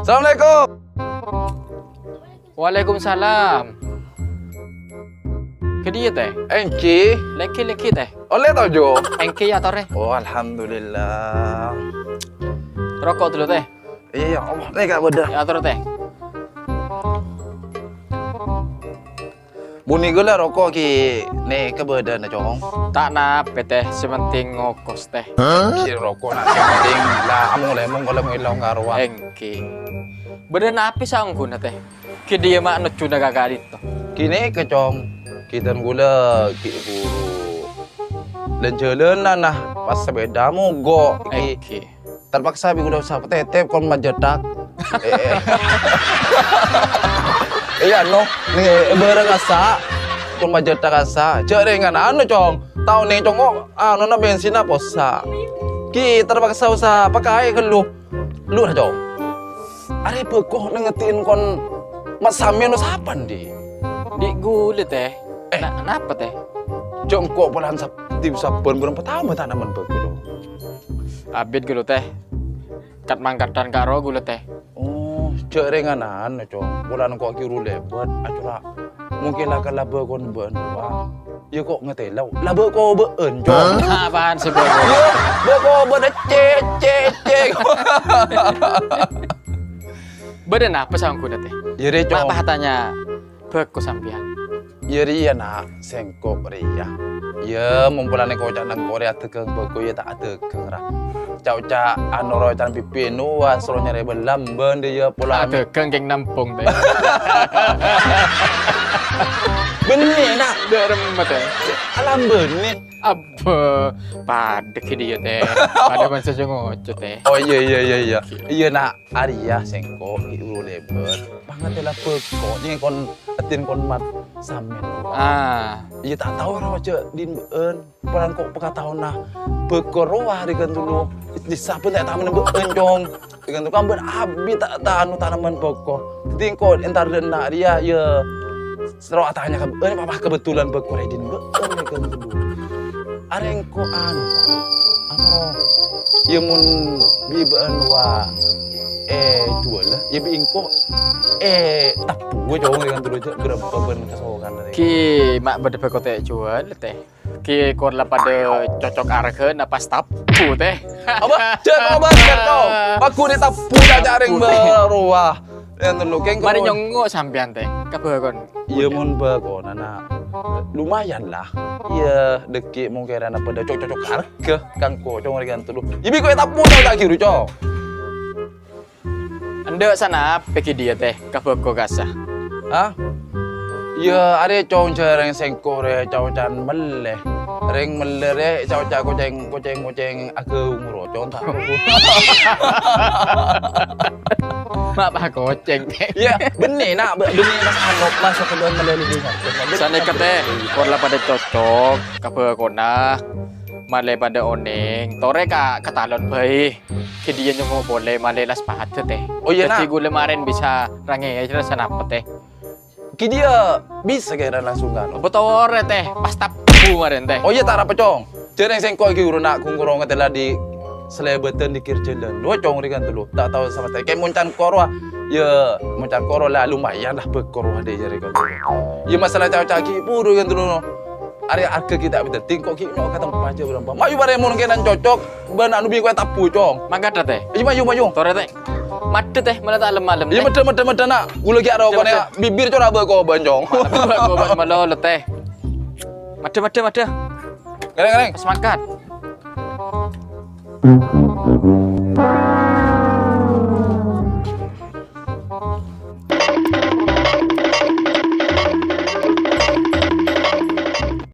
Assalamualaikum. Waalaikumsalam. Ke dia teh? Engki. Leki teh. Oleh tau Jo. Engki ya tore. Oh alhamdulillah. Rokok dulu teh. Iya Allah, nih kak beda. Ya tore teh. Buni gula rokok ki nih ke beda na Jong. Tak nape teh, sementing ngokos teh. Ki rokok na penting lah among lemong kalau mau ilang ngaruah. Engki. Beda nape sanggup na teh? Ke dia mak nucu na gagalit to. Kini ke Jong. Kita gula ki buru. Dan jalan nah pas sepeda go ki. Engki. Terpaksa bi udah usah tetep kon majedak. Iya no, nih bareng asa, kon majedak asa. Jaringan anu Cong. Tahu nih Cong anu na bensin apa sa. Ki terpaksa usah pakai ke lu. Lu dah Cong. Are bekoh ngetiin kon masamin no sapan di. Di gulit teh. Kenapa teh? Cong kok pelan tim saben berapa tahun tanaman beku Cong. Abid gulut teh. Kat mangkatan karo gulut teh. Oh, jaringan anu Cong. Bulan kok kiru lebat acura. Mungkin lah kan laba kon beun wah. Ya kok ngetelau. Laba kok beun Cong. Apaan sih bro? Beko beun cek. Beda napa sanggup teh? Jadi Cong. Apa hatanya beku sampian? Jadi ya nak sengkop ria. Ya mumpulane kocak nang Korea tegang beku ya tak tegang ra. Cau-cak anu rocan pipin wa suruh nyari belam ben dia pola. Ada geng nampung teh. Benih nak. Derem teh. Alam benih. Apa? Pada ke dia teh. Pada masa ngoco teh. Oh iya. Iya nak Arya sengko iru leber. Banget lah beko. Ini kon atin kon mat samen. Iya tak tahu raja din beun. Peran kok peka tahun nah. Beko roah dengan dulu. Di saben tak tamen beun Jong. Dengan tu kan abi tak anu tanaman beko. Jadi kok entar dena dia ya seru tanya ke beun apa kebetulan beko redin beun dengan dulu. Areng ko anu amro ye mun bibeun wa jual lah ye bingko tapu Jong dengan dulu je gerempa ben kesokan dari Ki mak beda beko teh jual teh. Ki kon lah pada cocok arkeun apa tapu teh. Apa? Jangan obat kau. Aku ni tapu dah jaring beruah. Yang dulu keng. Mari nyongok sampean teh. Kabeh kon. Iya mun bekon anak. Lumayan lah. Iya deki mungkin anak pada cocok harga kangko cong dengan dulu. Ibi kau tapu dah tak kiri cong. Anda sana pergi dia teh kabeh ko gasah. Hah? Ya ada cong jarang sengkore cawcan meleh. Reng melere cawca koceng aku ngurocong tak. Mak bah koceng teh. Ya benih nak benih mas anok masuk ke dalam melele di Sana kate kon lah pada cocok kabeh kona. Male pada oneng, tore ka katalon bae. Ke dia nyongo boleh male las pahat teh. Oh iya nak. Jadi gue lemaren bisa range aja sana apa teh. Ki dia bisa kira langsung kan. Betul teh, pas tapu kemarin teh. Oh iya tak apa Cong. Jarang sengko ki uruna kungkurong ngetela di selebetan di kir jalan. Dua Cong rikan dulu. Tak tahu sama teh. Kayak muncan korwa. Ya muncan korwa lah lumayan lah bekorwa deh jari kan dulu. Ya masalah caw-caw ki buru kan dulu no. Area harga kita bisa tingkok ki nyok kata paja berapa. Mayu bare mun kenan cocok ben anu bi kowe tapu Cong. Mangkat teh. Iya maju. Tore teh. Made teh malah tak lemah-lemah. Iya mede nak. Gula ki aro kone bibir cora beko Banjong. Gua malah teh. Made. Gereng. Pas mangkat.